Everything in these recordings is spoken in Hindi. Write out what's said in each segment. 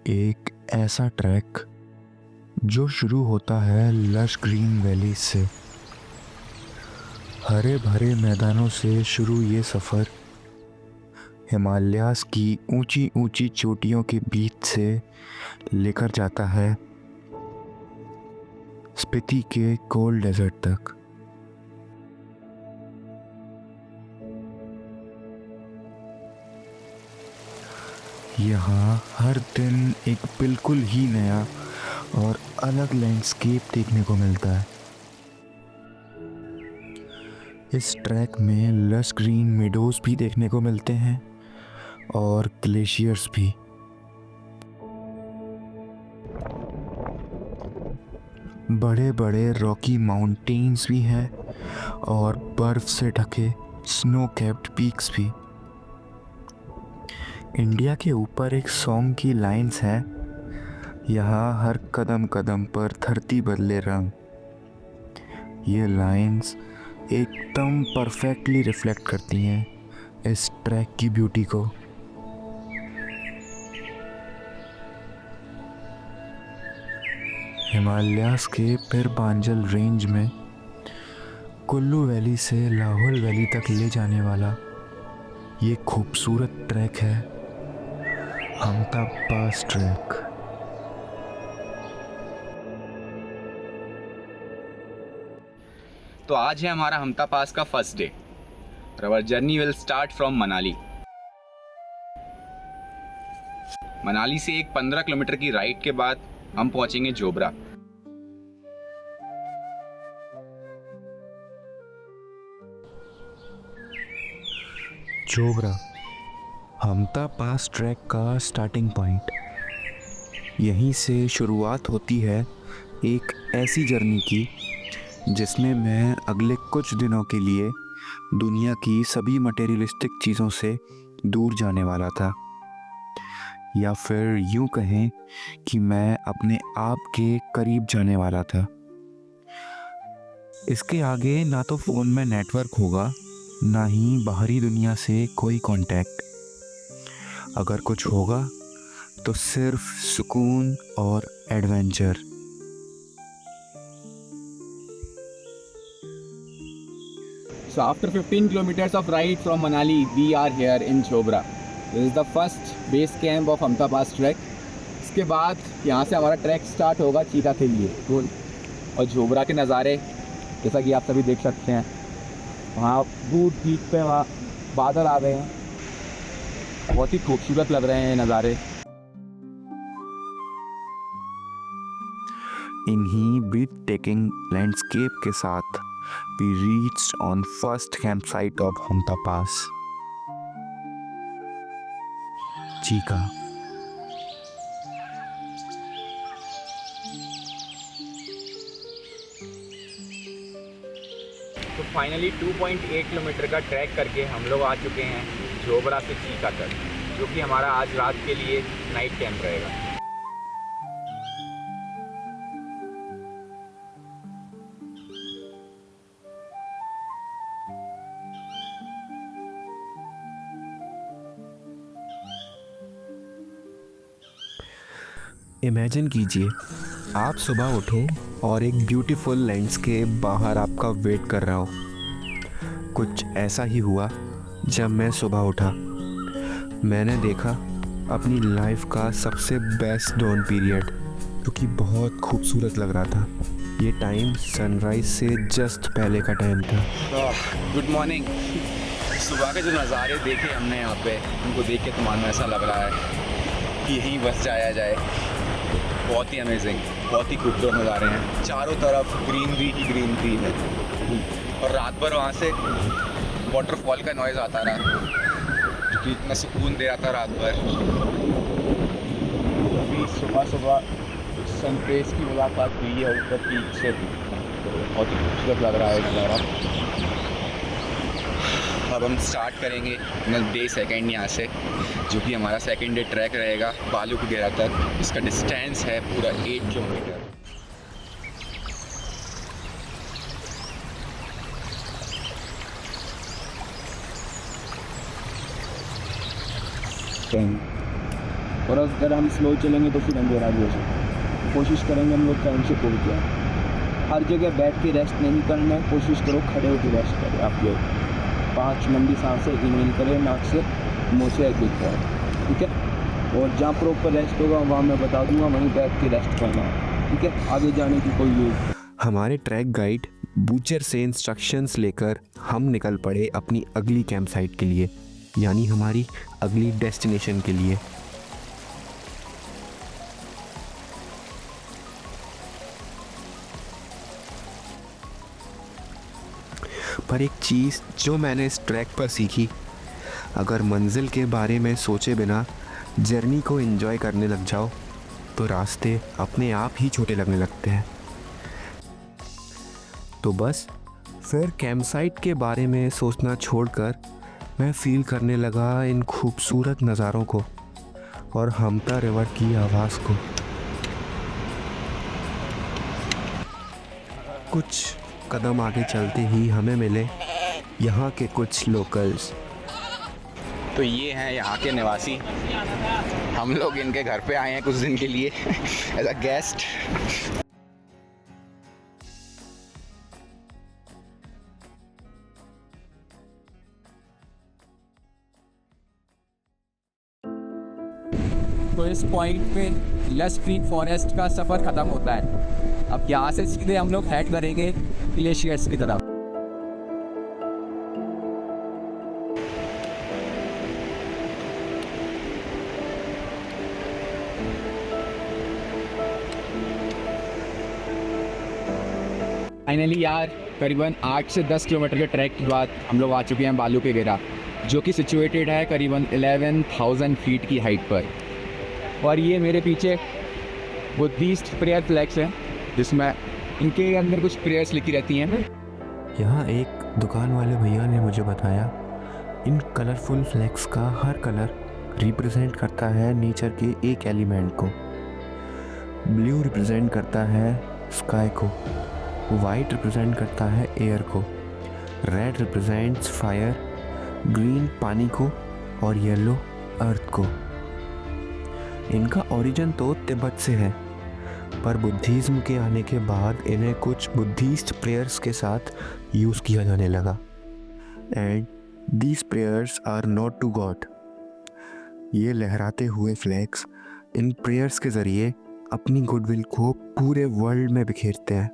एक ऐसा ट्रैक जो शुरू होता है लश ग्रीन वैली से। हरे भरे मैदानों से शुरू ये सफ़र हिमालयाज़ की ऊंची ऊंची चोटियों के बीच से लेकर जाता है स्पीति के कोल्ड डेजर्ट तक। यहाँ हर दिन एक बिल्कुल ही नया और अलग लैंडस्केप देखने को मिलता है। इस ट्रैक में लश ग्रीन मेडोज भी देखने को मिलते हैं और ग्लेशियर्स भी। बड़े बड़े रॉकी माउंटेन्स भी हैं और बर्फ से ढके स्नो कैप्ड पीक्स भी। इंडिया के ऊपर एक सॉन्ग की लाइंस हैं, यहाँ हर कदम कदम पर धरती बदले रंग। ये लाइंस एकदम परफेक्टली रिफ्लेक्ट करती हैं इस ट्रैक की ब्यूटी को। हिमालयाज़ के फिर बांजल रेंज में कुल्लू वैली से लाहौल वैली तक ले जाने वाला ये खूबसूरत ट्रैक है हमटा पास ट्रैक। तो आज है हमारा हमटा पास का first day. Our journey will start from Manali. Manali से एक 15 किलोमीटर की राइड के बाद हम पहुंचेंगे जोबरा। जोबरा हमटा पास ट्रैक का स्टार्टिंग पॉइंट। यहीं से शुरुआत होती है एक ऐसी जर्नी की जिसमें मैं अगले कुछ दिनों के लिए दुनिया की सभी मटेरियलिस्टिक चीज़ों से दूर जाने वाला था, या फिर यूँ कहें कि मैं अपने आप के करीब जाने वाला था। इसके आगे ना तो फ़ोन में नेटवर्क होगा, ना ही बाहरी दुनिया से कोई कांटेक्ट। अगर कुछ होगा तो सिर्फ सुकून और adventure. So after 15 kilometers of ride from Manali, we are here in Jobra. This is the first base camp of Hamta pass track. इसके बाद यहाँ से हमारा ट्रैक स्टार्ट होगा चीता के लिए गोल। और जोबरा के नज़ारे जैसा कि आप सभी देख सकते हैं, वहाँ दूर पीक पे वहाँ बादल आ गए हैं, बहुत ही खूबसूरत लग रहे हैं नज़ारे। इन्हीं ब्रीथ टेकिंग लैंडस्केप के साथ we reached on first campsite of Hamta pass, Chica. तो फाइनली 2.8 किलोमीटर का ट्रैक करके हम लोग आ चुके हैं जोबरा से चीका तक, जो कि हमारा आज रात के लिए नाइट कैंप रहेगा। इमेजिन कीजिए आप सुबह उठो और एक ब्यूटीफुल लैंडस्केप बाहर आपका वेट कर रहा हो। कुछ ऐसा ही हुआ जब मैं सुबह उठा। मैंने देखा अपनी लाइफ का सबसे बेस्ट डॉन पीरियड, जो कि बहुत खूबसूरत लग रहा था। ये टाइम सनराइज से जस्ट पहले का टाइम था। Good morning. सुबह के जो नज़ारे देखे हमने यहाँ पे, उनको देख के तो मानो ऐसा लग रहा है कि यहीं बस जाया जाए। बहुत ही अमेजिंग, बहुत ही खूबसूरत नज़ारे हैं। चारों तरफ ग्रीनरी ही ग्रीनरी है और रात भर वहाँ से वाटरफॉल का नॉइज़ आता रहा, जो कि इतना सुकून दे रहा था रात भर। अभी सुबह सुबह सनराइज की मुलाकात हुई है ऊपर पीक से, बहुत ही खूबसूरत लग रहा है नज़ारा। अब हम स्टार्ट करेंगे डे सेकेंड यहाँ से, जो कि हमारा सेकेंड डे ट्रैक रहेगा बालू की घेरा तक। इसका डिस्टेंस है पूरा 8 किलोमीटर। और अगर हम स्लो चलेंगे तो फिर अंधेरा भी हो सकता है। कोशिश करेंगे हम लोग टाइम से पहुँच जाए। हर जगह बैठ के रेस्ट नहीं करना है, कोशिश करो खड़े होकर रेस्ट करें। आप लोग 5 लंबी सांसें इनहेल करें नाक से, मुँह से एक्सहेल करें, ठीक है। और जहाँ प्रॉपर रेस्ट होगा वहाँ मैं बता दूँगा, वहीं बैठ के रेस्ट करना है, ठीक है। आगे जाने की कोई यूज़। हमारे ट्रैक गाइड बूचर से इंस्ट्रक्शंस लेकर हम निकल पड़े अपनी अगली कैंप साइट के लिए, यानी हमारी अगली डेस्टिनेशन के लिए। पर एक चीज़ जो मैंने इस ट्रैक पर सीखी, अगर मंजिल के बारे में सोचे बिना जर्नी को एंजॉय करने लग जाओ तो रास्ते अपने आप ही छोटे लगने लगते हैं। तो बस फिर कैंप साइट के बारे में सोचना छोड़कर मैं फील करने लगा इन खूबसूरत नज़ारों को और हमता रिवर की आवाज़ को। कुछ कदम आगे चलते ही हमें मिले यहाँ के कुछ लोकल्स। तो ये हैं यहाँ के निवासी। हम लोग इनके घर पे आए हैं कुछ दिन के लिए एज अ गेस्ट। तो इस पॉइंट पे लश ग्रीन फॉरेस्ट का सफ़र ख़त्म होता है। अब यहाँ से सीधे हम लोग हेड करेंगे ग्लेशियर्स की तरफ। फाइनली यार करीबन 8 से 10 किलोमीटर के ट्रैक के बाद हम लोग आ चुके हैं बालू के घेरा, जो कि सिचुएटेड है करीबन 11,000 फीट की हाइट पर। और ये मेरे पीछे बुद्धिस्ट प्रेयर फ्लैग्स हैं, जिसमें इनके अंदर कुछ प्रेयर्स लिखी रहती हैं। यहाँ एक दुकान वाले भैया ने मुझे बताया इन कलरफुल फ्लैग्स का हर कलर रिप्रेजेंट करता है नेचर के एक एलिमेंट को। ब्लू रिप्रेजेंट करता है स्काई को, वाइट रिप्रेजेंट करता है एयर को, रेड रिप्रेजेंट्स फायर, ग्रीन पानी को और येलो अर्थ को। इनका ओरिजिन तो तिब्बत से है, पर बुद्धिज़्म के आने के बाद इन्हें कुछ बुद्धिस्ट प्रेयर्स के साथ यूज़ किया जाने लगा। And these prayers are not to God. ये लहराते हुए फ्लैग्स इन प्रेयर्स के ज़रिए अपनी गुडविल को पूरे वर्ल्ड में बिखेरते हैं।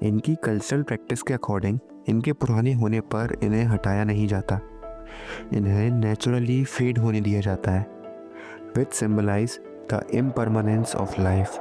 इनकी कल्चरल प्रैक्टिस के अकॉर्डिंग इनके पुराने होने पर इन्हें हटाया नहीं जाता, इन्हें नेचुरली फेड होने दिया जाता है, which symbolize the impermanence of life.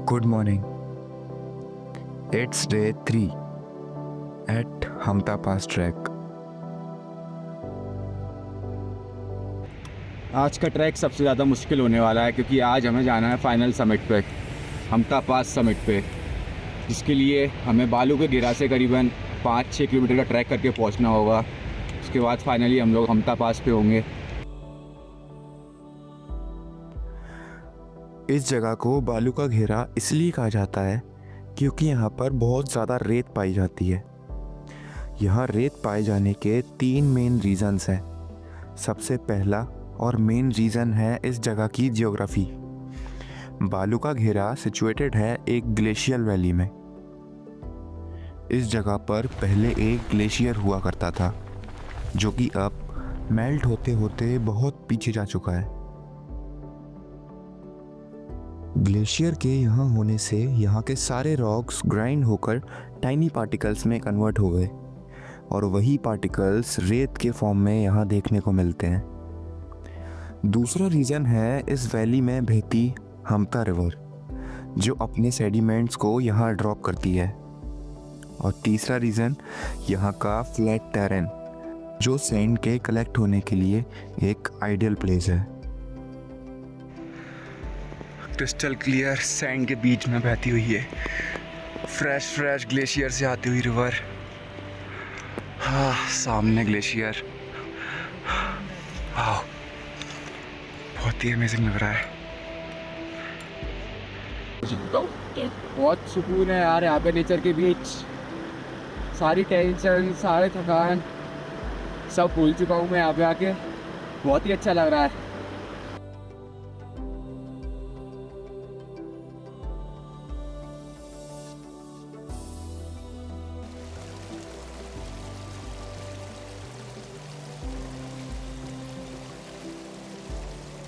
Good morning. It's day 3 at Hampta pass track. आज का ट्रैक सबसे ज़्यादा मुश्किल होने वाला है, क्योंकि आज हमें जाना है फाइनल समिट पे, हमता पास समिट पे, जिसके लिए हमें बालू के घेरा से करीबन 5-6 किलोमीटर का ट्रैक करके पहुंचना होगा। उसके बाद फाइनली हम लोग हमता पास पे होंगे। इस जगह को बालू का घेरा इसलिए कहा जाता है क्योंकि यहाँ पर बहुत ज़्यादा रेत पाई जाती है। यहाँ रेत पाए जाने के 3 मेन रीज़न्स हैं। सबसे पहला और मेन रीज़न है इस जगह की जियोग्राफी। बालू का घेरा सिचुएटेड है एक ग्लेशियल वैली में। इस जगह पर पहले एक ग्लेशियर हुआ करता था, जो कि अब मेल्ट होते होते बहुत पीछे जा चुका है। ग्लेशियर के यहाँ होने से यहाँ के सारे रॉक्स ग्राइंड होकर टाइनी पार्टिकल्स में कन्वर्ट हो गए, और वही पार्टिकल्स रेत के फॉर्म में यहाँ देखने को मिलते हैं। दूसरा रीज़न है इस वैली में बहती हमता रिवर, जो अपने सेडिमेंट्स को यहाँ ड्रॉप करती है। और तीसरा रीज़न यहाँ का फ्लैट टेरेन, जो सैंड के कलेक्ट होने के लिए एक आइडियल प्लेस है। क्रिस्टल क्लियर सैंड के बीच में बहती हुई है फ्रेश ग्लेशियर से आती हुई रिवर सामने ग्लेशियर। वाह, बहुत ही अमेजिंग लग रहा है। बहुत सुकून है यार यहाँ पे नेचर के बीच। सारी टेंशन, सारे थकान सब भूल चुका हूँ मैं यहाँ पे आके। बहुत ही अच्छा लग रहा है।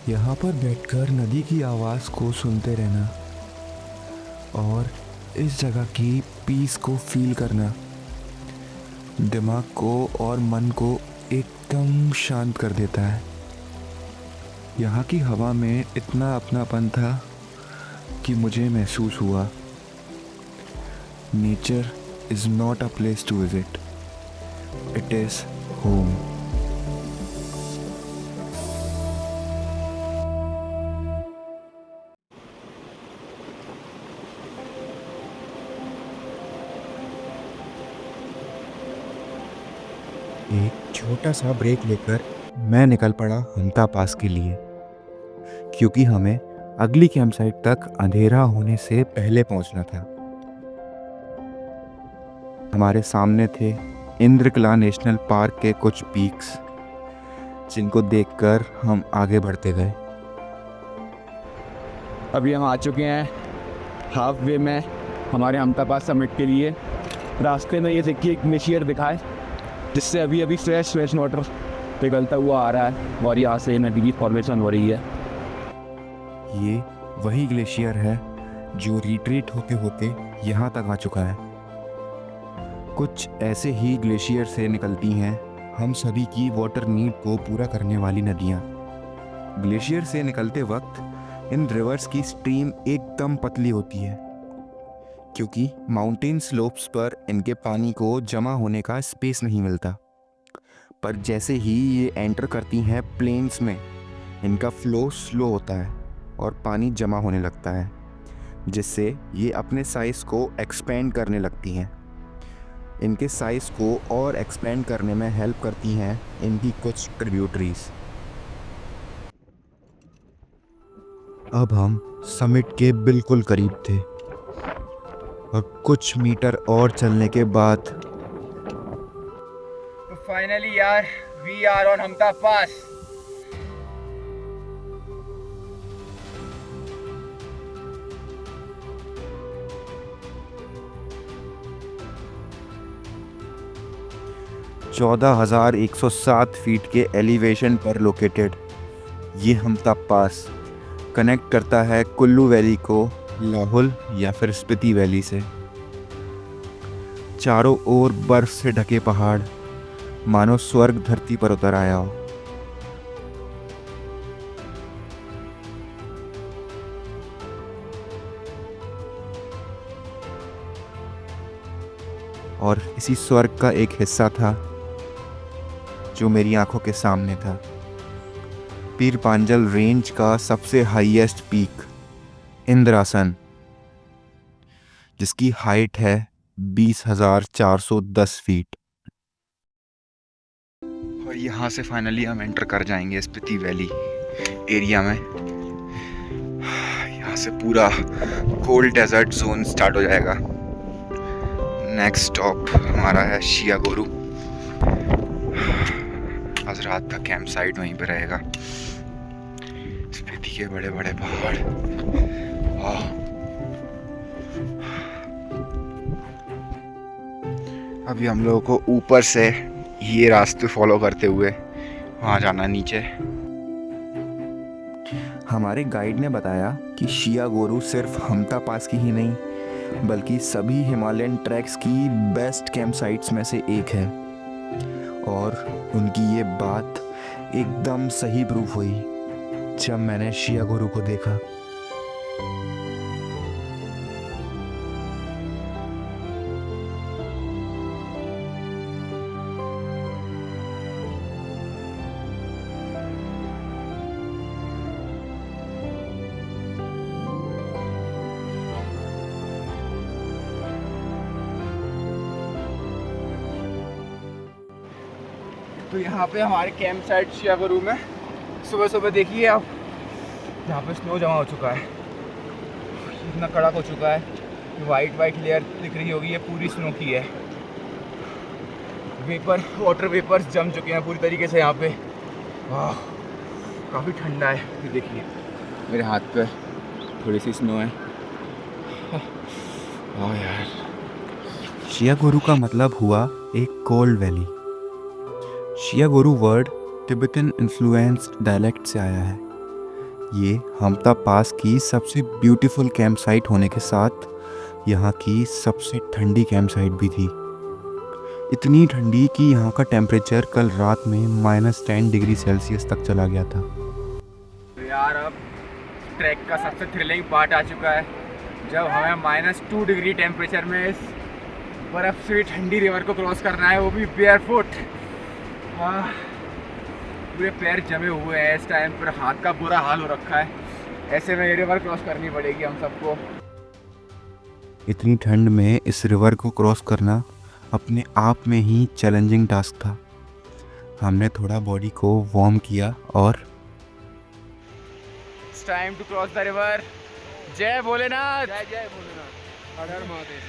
यहाँ पर बैठकर नदी की आवाज़ को सुनते रहना और इस जगह की पीस को फील करना दिमाग को और मन को एकदम शांत कर देता है। यहाँ की हवा में इतना अपनापन था कि मुझे महसूस हुआ nature is not a place to visit, it is home. एक छोटा सा ब्रेक लेकर मैं निकल पड़ा हंता पास के लिए, क्योंकि हमें अगली कैंप साइट तक अंधेरा होने से पहले पहुंचना था। हमारे सामने थे इंद्रकिला नेशनल पार्क के कुछ पीक्स, जिनको देखकर हम आगे बढ़ते गए। अभी हम आ चुके हैं हाफ वे में हमारे हमता पास समिट के लिए। रास्ते में ये देखिए एक ग्लेशियर दिखा है, जिससे अभी अभी फ्रेश वाटर पिघलता हुआ आ रहा है और यहाँ से नदी की फॉर्मेशन हो रही है। ये वही ग्लेशियर है जो रिट्रीट होते होते यहाँ तक आ चुका है। कुछ ऐसे ही ग्लेशियर से निकलती हैं हम सभी की वाटर नीड को पूरा करने वाली नदियाँ। ग्लेशियर से निकलते वक्त इन रिवर्स की स्ट्रीम एकदम पतली होती है, क्योंकि माउंटेन स्लोप्स पर इनके पानी को जमा होने का स्पेस नहीं मिलता। पर जैसे ही ये एंटर करती हैं प्लेन्स में, इनका फ्लो स्लो होता है और पानी जमा होने लगता है, जिससे ये अपने साइज़ को एक्सपेंड करने लगती हैं। इनके साइज़ को और एक्सपेंड करने में हेल्प करती हैं इनकी कुछ ट्रिब्यूटरीज। अब हम समिट के बिल्कुल करीब थे और कुछ मीटर और चलने के बाद तो फाइनली यार वी आर ऑन हमता पास। चौदह 14,107 फीट के एलिवेशन पर लोकेटेड ये हमता पास कनेक्ट करता है कुल्लू वैली को लाहौल या फिर स्पीति वैली से। चारों ओर बर्फ से ढके पहाड़ मानो स्वर्ग धरती पर उतर आया हो। और इसी स्वर्ग का एक हिस्सा था जो मेरी आंखों के सामने था। पीर पांजल रेंज का सबसे हाईएस्ट पीक इंद्रासन, जिसकी हाइट है 20,410 फीट। और यहाँ से फाइनली हम एंटर कर जाएंगे स्पीति वैली एरिया में। यहाँ से पूरा कोल्ड डेजर्ट जोन स्टार्ट हो जाएगा। नेक्स्ट स्टॉप हमारा है शियागोरू। आज रात का कैंप साइट वहीं पे रहेगा। स्पीति के बड़े बड़े पहाड़। अभी हम लोगों को ऊपर से ये रास्ते फॉलो करते हुए वहाँ जाना नीचे। हमारे गाइड ने बताया कि शियागोरू सिर्फ हमता पास की ही नहीं, बल्कि सभी हिमालयन ट्रैक्स की बेस्ट कैंप साइट्स में से एक है। और उनकी ये बात एकदम सही प्रूफ हुई जब मैंने शियागोरू को देखा। तो यहाँ पे हमारे कैंप साइट शियागुरु में सुबह सुबह देखिए आप, यहाँ पे स्नो जमा हो चुका है, इतना कड़क हो चुका है, वाइट लेयर दिख रही होगी, ये पूरी स्नो की है। वाटर वेपर्स जम चुके हैं पूरी तरीके से यहाँ पे। वाह, काफ़ी ठंडा है। ये देखिए मेरे हाथ पे थोड़ी सी स्नो है। वाह यार। शियागुरु का मतलब हुआ एक cold valley. Shiagoru word Tibetan influenced dialect से आया है। ये हमता पास की सबसे ब्यूटीफुल कैंप साइट होने के साथ यहाँ की सबसे ठंडी कैंप साइट भी थी। इतनी ठंडी कि यहाँ का टेम्परेचर कल रात में -10 डिग्री सेल्सियस तक चला गया था। तो यार अब ट्रैक का सबसे थ्रिलिंग पार्ट आ चुका है, जब हमें -2 डिग्री टेम्परेचर में इस बर्फ़ से ठंडी रिवर को क्रॉस करना है, वो भी बेयरफुट। पूरे पैर जमे हुए हैं इस टाइम पर, हाथ का बुरा हाल हो रखा है। ऐसे में ये रिवर क्रॉस करनी पड़ेगी हम सबको। इतनी ठंड में इस रिवर को क्रॉस करना अपने आप में ही चैलेंजिंग टास्क था। हमने थोड़ा बॉडी को वार्म किया और it's time to cross the river. जय भोलेनाथ। जय जय भोलेनाथ। हर हर महादेव।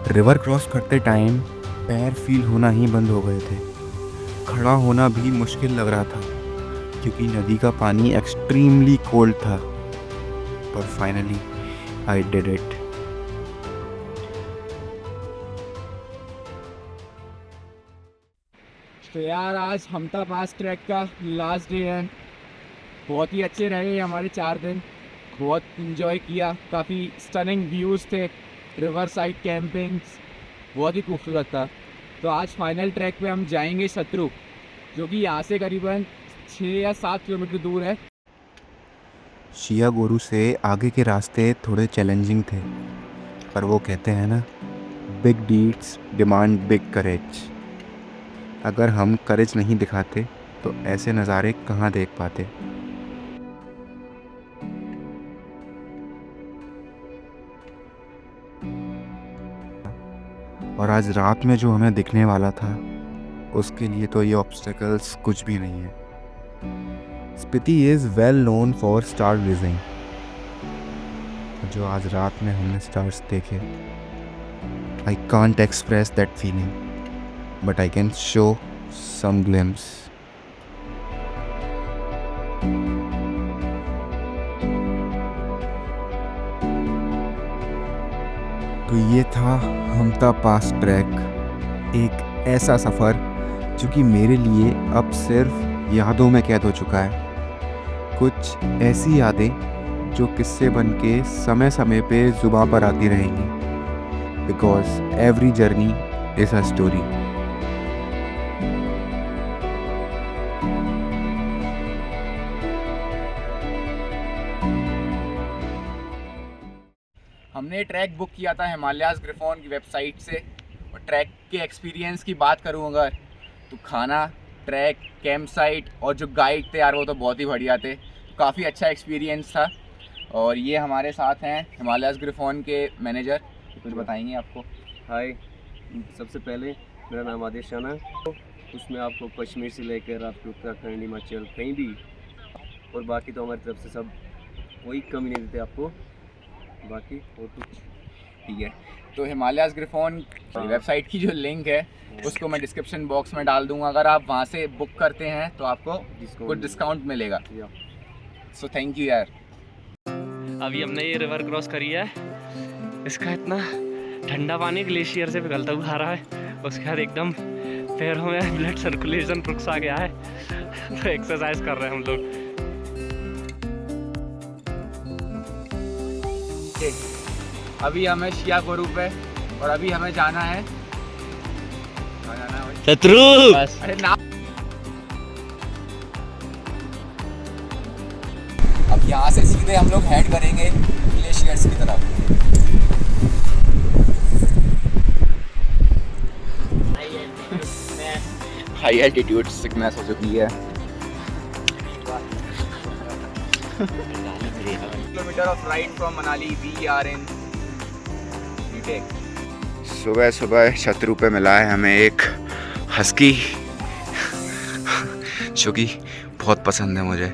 रिवर क्रॉस करते टाइम पैर फील होना ही बंद हो गए थे। खड़ा होना भी मुश्किल लग रहा था क्योंकि नदी का पानी एक्सट्रीमली कोल्ड था। पर फाइनली आई डिड इट। तो यार आज हमता पास ट्रैक का लास्ट डे है। बहुत ही अच्छे रहे हमारे 4 दिन, बहुत इन्जॉय किया। काफ़ी स्टनिंग व्यूज़ थे, रिवर साइड कैंपिंग्स बहुत ही खूबसूरत था। तो आज फाइनल ट्रैक पे हम जाएंगे शत्रु, जो कि यहाँ से करीबन 6 या 7 किलोमीटर दूर है। शियागुरु से आगे के रास्ते थोड़े चैलेंजिंग थे, पर वो कहते हैं ना, बिग डीड्स डिमांड बिग करेज। अगर हम करेज नहीं दिखाते तो ऐसे नज़ारे कहाँ देख पाते। और आज रात में जो हमें दिखने वाला था, उसके लिए तो ये ऑब्स्टेकल्स कुछ भी नहीं है। Spiti is well known for star gazing. जो आज रात में हमने स्टार्स देखे, I can't express that feeling, but I can show some glimpse. तो ये था हमता पास ट्रैक, एक ऐसा सफ़र जो कि मेरे लिए अब सिर्फ यादों में कैद हो चुका है। कुछ ऐसी यादें जो किस्से बन के समय समय पे ज़ुबां पर आती रहेंगी, because every journey is a story. हमने ट्रैक बुक किया था हिमालयाज़ ग्रिफॉन की वेबसाइट से, और ट्रैक के एक्सपीरियंस की बात करूँ अगर, तो खाना, ट्रैक, कैंप साइट और जो गाइड थे यार, वो तो बहुत ही बढ़िया थे। काफ़ी अच्छा एक्सपीरियंस था। और ये हमारे साथ हैं हिमालयाज़ ग्रिफॉन के मैनेजर, कुछ बताएंगे आपको। हाय, सबसे पहले मेरा नाम आदेश राणा है। उसमें आपको कश्मीर से लेकर आपके उत्तराखंड, हिमाचल, कहीं भी, और बाकी तो हमारी तरफ से सब कोई कमी नहीं देते आपको, बाकी और कुछ ठीक है। तो हिमालयाज़ ग्रिफॉन वेबसाइट की जो लिंक है उसको मैं डिस्क्रिप्शन बॉक्स में डाल दूंगा। अगर आप वहाँ से बुक करते हैं तो आपको कुछ डिस्काउंट मिलेगा। सो थैंक यू यार। अभी हमने ये रिवर क्रॉस करी है। इसका इतना ठंडा पानी ग्लेशियर से पिघलता हुआ आ रहा है, उसके बाद एकदम पैरों में ब्लड सर्कुलेशन रुक सा गया है। तो एक्सरसाइज कर रहे हैं हम लोग। अभी हमें शियागुरु पे, और अभी हमें जाना है शत्रु। अरे ना, अब यहाँ से सीधे हम लोग हेड करेंगे ग्लेशियर्स की तरफ। हाई एल्टीट्यूड सिकनेस हो चुकी है। Kilometre of ride from Manali we are in बीटेक। सुबह सुबह शत्रु पे मिला है हमें एक हस्की, जो कि बहुत पसंद है मुझे।